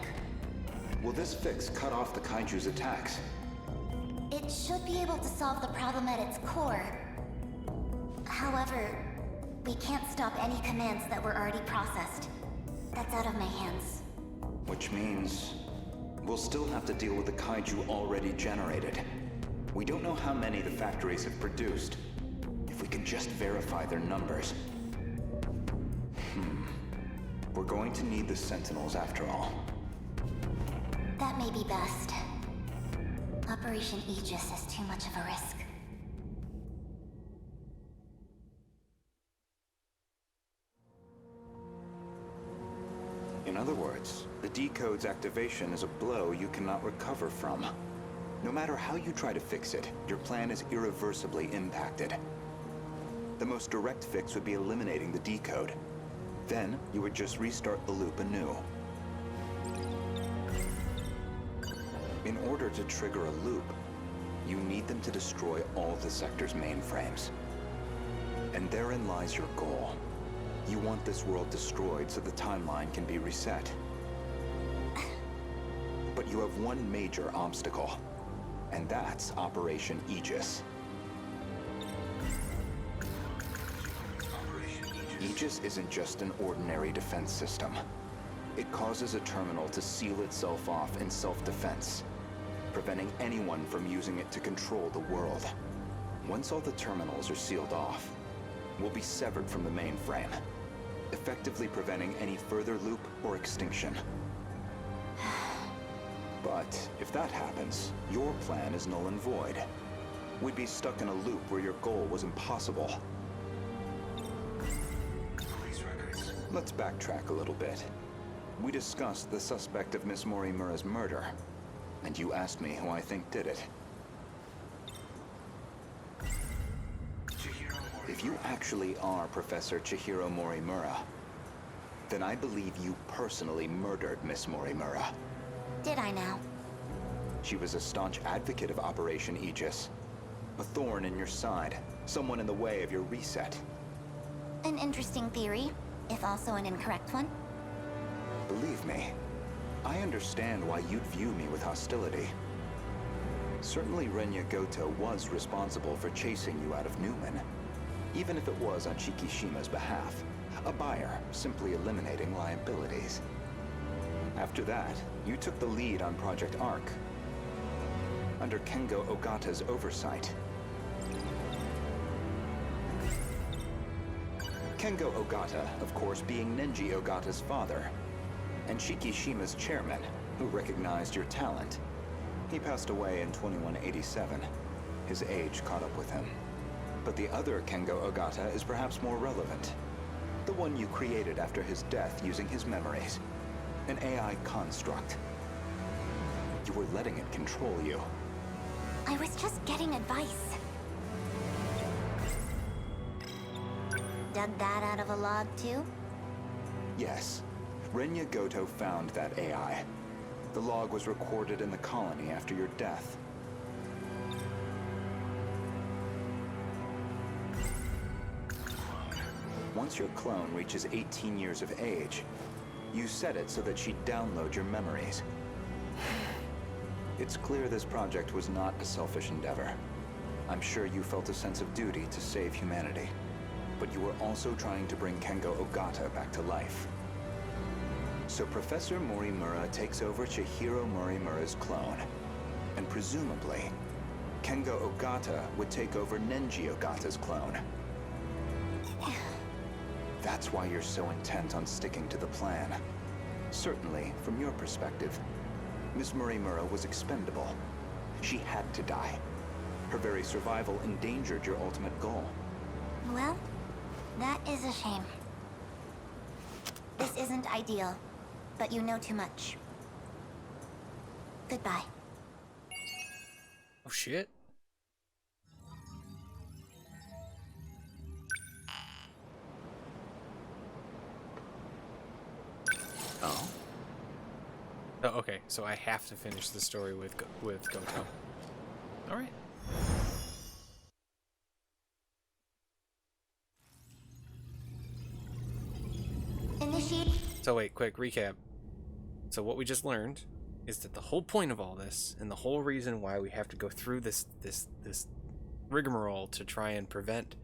Will this fix cut off the Kaiju's attacks? It should be able to solve the problem at its core. However, we can't stop any commands that were already processed. That's out of my hands. Which means we'll still have to deal with the Kaiju already generated. We don't know how many the factories have produced. If we can just verify their numbers. We're going to need the Sentinels after all. That may be best. Operation Aegis is too much of a risk. In other words, the decode's activation is a blow you cannot recover from. No matter how you try to fix it, your plan is irreversibly impacted. The most direct fix would be eliminating the decode. Then, you would just restart the loop anew. In order to trigger a loop, you need them to destroy all the sector's mainframes. And therein lies your goal. You want this world destroyed so the timeline can be reset. But you have one major obstacle, and that's Operation Aegis. Aegis isn't just an ordinary defense system. It causes a terminal to seal itself off in self-defense, preventing anyone from using it to control the world. Once all the terminals are sealed off, we'll be severed from the mainframe, effectively preventing any further loop or extinction. But if that happens, your plan is null and void. We'd be stuck in a loop where your goal was impossible. Let's backtrack a little bit. We discussed the suspect of Miss Morimura's murder, and you asked me who I think did it. If you actually are Professor Chihiro Morimura, then I believe you personally murdered Miss Morimura. Did I now? She was a staunch advocate of Operation Aegis. A thorn in your side, someone in the way of your reset. An interesting theory, if also an incorrect one. Believe me, I understand why you'd view me with hostility. Certainly Renya Goto was responsible for chasing you out of Newman, even if it was on Shikishima's behalf, a buyer simply eliminating liabilities. After that, you took the lead on Project Arc, under Kengo Ogata's oversight. Kengo Ogata, of course, being Nenji Ogata's father, and Shikishima's chairman, who recognized your talent. He passed away in 2187. His age caught up with him. But the other Kengo Ogata is perhaps more relevant. The one you created after his death using his memories. An AI construct. You were letting it control you. I was just getting advice. Dug that out of a log, too? Yes. Renya Goto found that AI. The log was recorded in the colony after your death. Once your clone reaches 18 years of age, you set it so that she'd download your memories. It's clear this project was not a selfish endeavor. I'm sure you felt a sense of duty to save humanity. But you were also trying to bring Kengo Ogata back to life. So Professor Morimura takes over Chihiro Morimura's clone. And presumably, Kengo Ogata would take over Nenji Ogata's clone. That's why you're so intent on sticking to the plan. Certainly, from your perspective, Miss Morimura was expendable. She had to die. Her very survival endangered your ultimate goal. Well, that is a shame. This isn't ideal, but you know too much. Goodbye. Oh shit. okay, so I have to finish the story with Goto. All right. Initiate. So wait, quick recap. So what we just learned is that the whole point of all this, and the whole reason why we have to go through this rigmarole to try and prevent.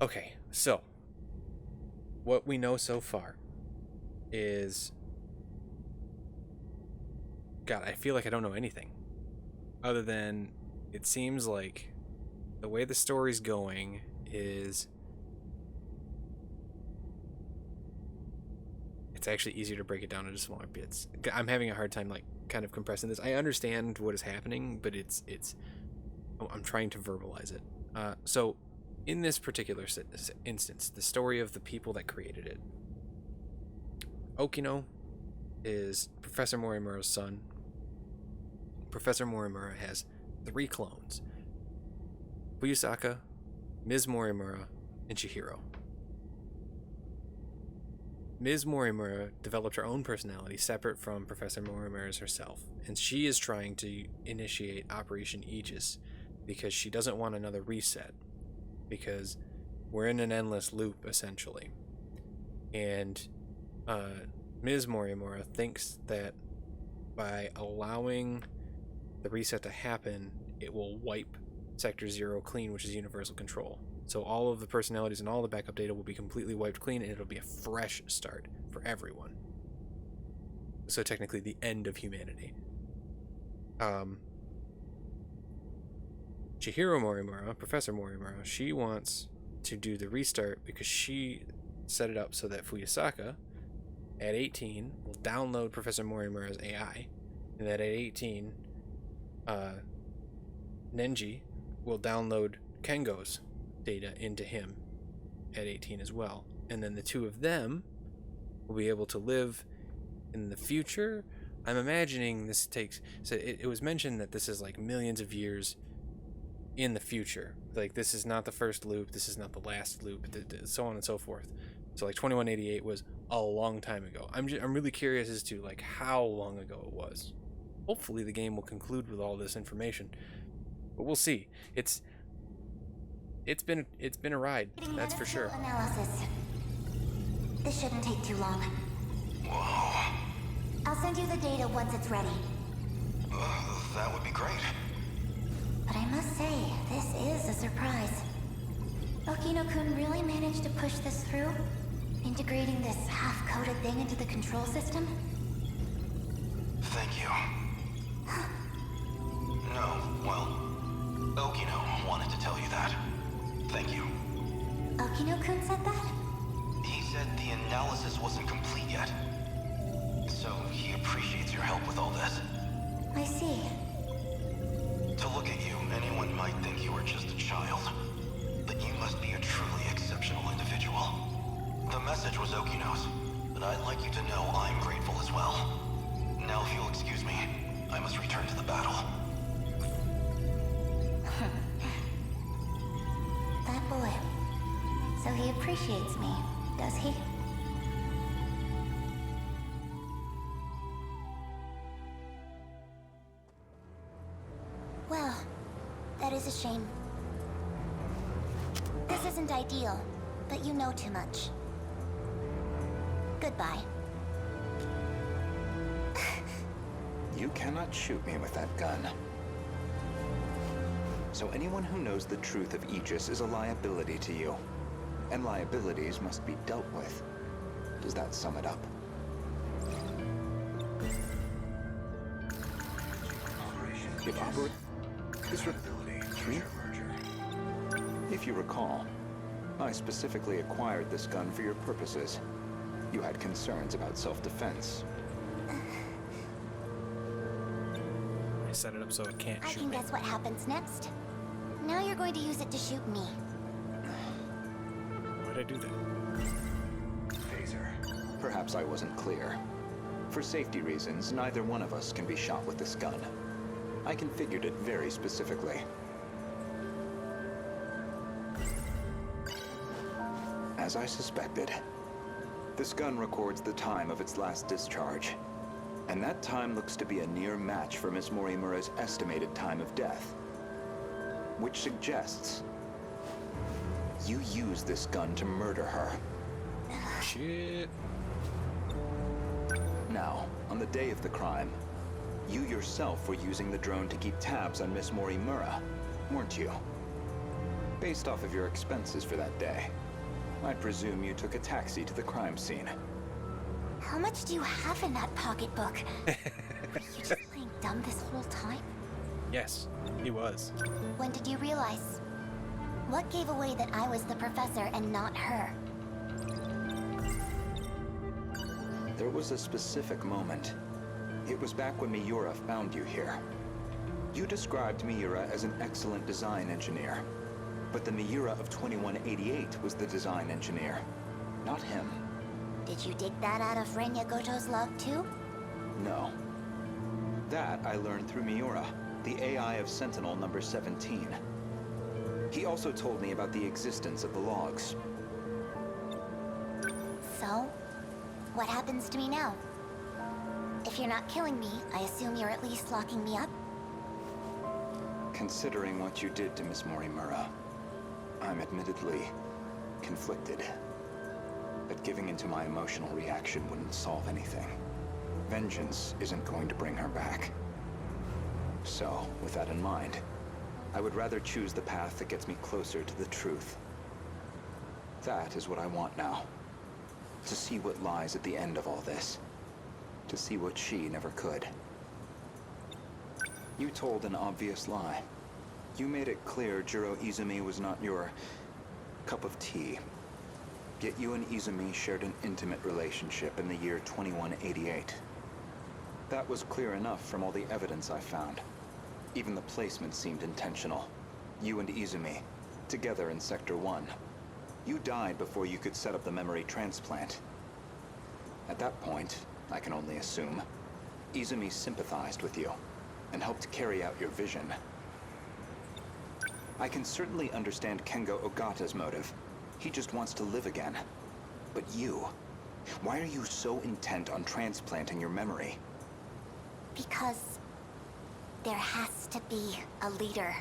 Okay, so what we know so far is, God, I feel like I don't know anything other than it seems like the way the story's going is it's actually easier to break it down into smaller bits. I'm having a hard time like kind of compressing this. I understand what is happening, but I'm trying to verbalize it. So in this particular instance, the story of the people that created it. Okino is Professor Morimura's son. Professor Morimura has 3 clones: Fuyusaka, Ms. Morimura, and Chihiro. Ms. Morimura developed her own personality separate from Professor Morimura's herself, and she is trying to initiate Operation Aegis because she doesn't want another reset, because we're in an endless loop, essentially. And Ms. Morimura thinks that by allowing the reset to happen, it will wipe Sector 0 clean, which is universal control. So all of the personalities and all the backup data will be completely wiped clean, and it'll be a fresh start for everyone. So technically the end of humanity. Chihiro Morimura, Professor Morimura, she wants to do the restart because she set it up so that Fuyusaka, at 18, will download Professor Morimura's AI, and that at 18, Nenji will download Kengo's data into him at 18 as well. And then the two of them will be able to live in the future. I'm imagining this takes... So it was mentioned that this is like millions of years in the future. Like, this is not the first loop, this is not the last loop, so on and so forth. So like 2188 was a long time ago. I'm really curious as to like how long ago it was. Hopefully the game will conclude with all this information, but we'll see. It's been a ride, that's for sure. Analysis. This shouldn't take too long. Whoa. I'll send you the data once it's ready. That would be great. But I must say, this is a surprise. Okino-kun really managed to push this through? Integrating this half-coded thing into the control system? Thank you. No, well, Okino wanted to tell you that. Thank you. Okino-kun said that? He said the analysis wasn't complete yet. So he appreciates your help with all this. I see. To look at you, anyone might think you were just a child. But you must be a truly exceptional individual. The message was Okino's, but I'd like you to know I'm grateful as well. Now if you'll excuse me, I must return to the battle. That boy. So he appreciates me, does he? Well, that is a shame. This isn't ideal, but you know too much. Goodbye. You cannot shoot me with that gun. So anyone who knows the truth of Aegis is a liability to you. And liabilities must be dealt with. Does that sum it up? If you recall, I specifically acquired this gun for your purposes. You had concerns about self-defense. I set it up so it can't I shoot can me. guess what happens next. Now you're going to use it to shoot me. Why'd I do that? Phaser. Perhaps I wasn't clear. For safety reasons, neither one of us can be shot with this gun. I configured it very specifically. As I suspected, This gun records the time of its last discharge. And that time looks to be a near match for Miss Morimura's estimated time of death. Which suggests you used this gun to murder her. Shit. Now, on the day of the crime, you yourself were using the drone to keep tabs on Miss Morimura, weren't you? Based off of your expenses for that day, I presume you took a taxi to the crime scene. How much do you have in that pocketbook? Were you just playing dumb this whole time? Yes, he was. When did you realize? What gave away that I was the professor and not her? There was a specific moment. It was back when Miura found you here. You described Miura as an excellent design engineer, but the Miura of 2188 was the design engineer, not him. Did you dig that out of Renya Goto's log too? No. That I learned through Miura, the AI of Sentinel number 17. He also told me about the existence of the logs. So, what happens to me now? If you're not killing me, I assume you're at least locking me up? Considering what you did to Miss Morimura, I'm admittedly conflicted. But giving into my emotional reaction wouldn't solve anything. Vengeance isn't going to bring her back. So, with that in mind, I would rather choose the path that gets me closer to the truth. That is what I want now. To see what lies at the end of all this. To see what she never could. You told an obvious lie. You made it clear Jiro Izumi was not your cup of tea. Yet you and Izumi shared an intimate relationship in the year 2188. That was clear enough from all the evidence I found. Even the placement seemed intentional. You and Izumi, together in Sector 1. You died before you could set up the memory transplant. At that point, I can only assume, Izumi sympathized with you and helped carry out your vision. I can certainly understand Kengo Ogata's motive. He just wants to live again. But you, why are you so intent on transplanting your memory? Because there has to be a leader.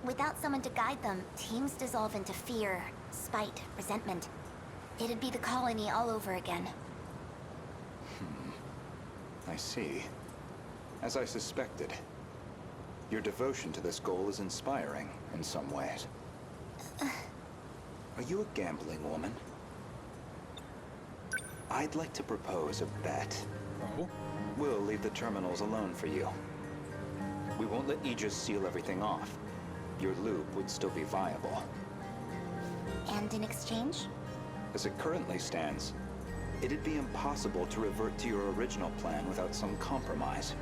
Without someone to guide them, teams dissolve into fear, spite, resentment. It'd be the colony all over again. I see. As I suspected, your devotion to this goal is inspiring in some ways. Are you a gambling woman? I'd like to propose a bet. Oh? We'll leave the terminals alone for you. We won't let Aegis seal everything off. Your loop would still be viable. And in exchange? As it currently stands, it'd be impossible to revert to your original plan without some compromise.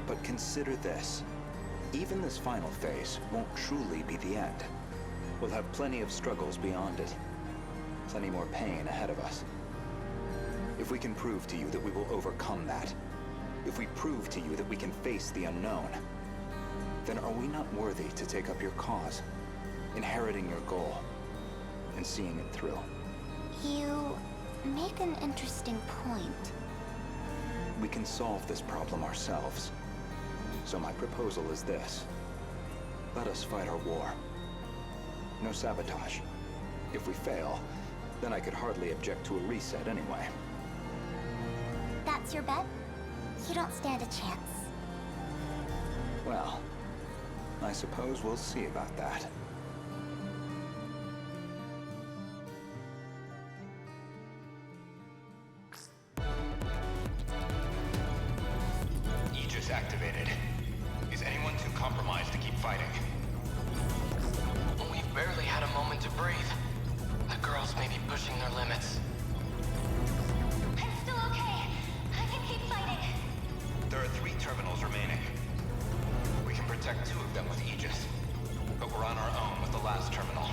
But consider this. Even this final phase won't truly be the end. We'll have plenty of struggles beyond it. Plenty more pain ahead of us. If we can prove to you that we will overcome that, if we prove to you that we can face the unknown, then are we not worthy to take up your cause, inheriting your goal, and seeing it through? You make an interesting point. We can solve this problem ourselves. So my proposal is this. Let us fight our war. No sabotage. If we fail, then I could hardly object to a reset anyway. That's your bet? You don't stand a chance. Well, I suppose we'll see about that. Aegis activated. Is anyone too compromised to keep fighting? We've barely had a moment to breathe. The girls may be pushing their limits. I'm still okay. I can keep fighting. There are 3 terminals remaining. We can protect 2 of them with Aegis. But we're on our own with the last terminal.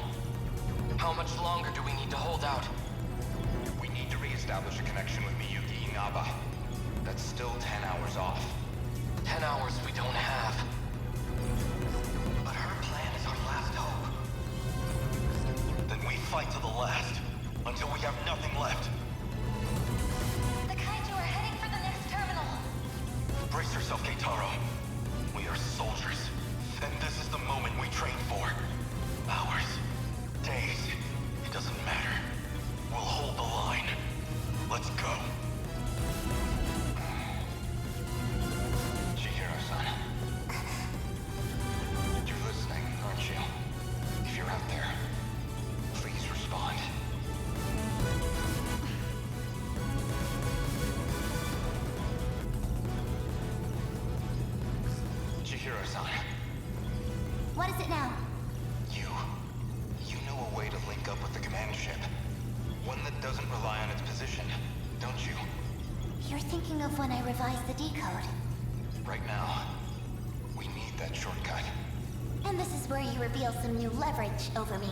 How much longer do we need to hold out? We need to re-establish a connection with Miyuki Inaba. That's still 10 hours off. 10 hours we don't have. But her plan is our last hope. Then we fight to the last, until we have nothing left. Brace yourself, Keitaro. We are soldiers, and this is the moment we train for. Hours, days, it doesn't matter. We'll hold the line. Let's go. Chihiro-san. You're listening, aren't you? If you're out there, please respond. Chihiro-san, What is it now? you know a way to link up with the command ship. One that doesn't rely on its position, don't you? You're thinking of when I revised the decode. Right now, we need that shortcut. And this is where you reveal some new leverage over me.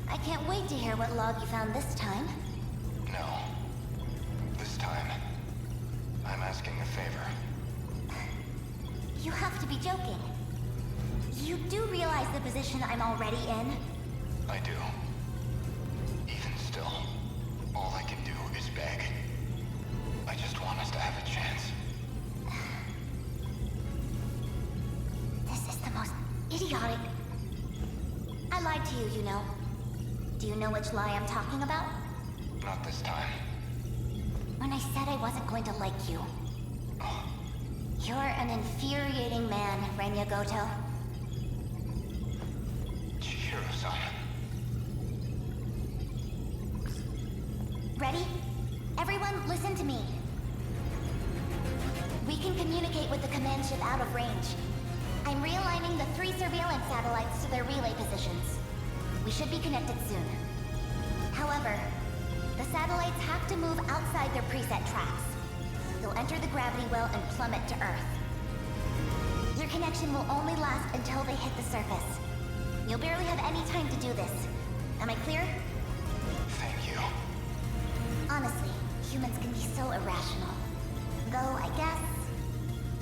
I can't wait to hear what log you found this time. No. This time, I'm asking a favor. You have to be joking. You do realize the position I'm already in? I do. Even still, all I can do is beg. I just want us to have a chance. This is the most idiotic... I lied to you, you know. Do you know which lie I'm talking about? Not this time. When I said I wasn't going to like you. You're an infuriating man, Renya Goto. Chihiro-san. Ready? Everyone, listen to me. We can communicate with the command ship out of range. I'm realigning the 3 surveillance satellites to their relay positions. We should be connected soon. However, the satellites have to move outside their preset tracks. They'll enter the gravity well and plummet to Earth. Your connection will only last until they hit the surface. You'll barely have any time to do this. Am I clear? Thank you. Honestly, humans can be so irrational. Though, I guess,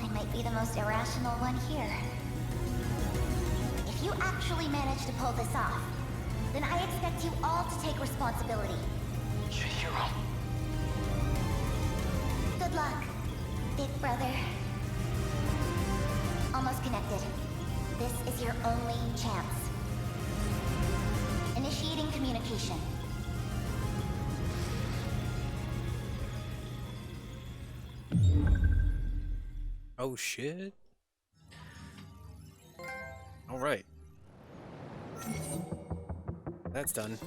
I might be the most irrational one here. If you actually manage to pull this off, then I expect you all to take responsibility. Chihiro. Good luck, big brother. Almost connected. This is your only chance. Initiating communication. Oh shit. Alright. That's done.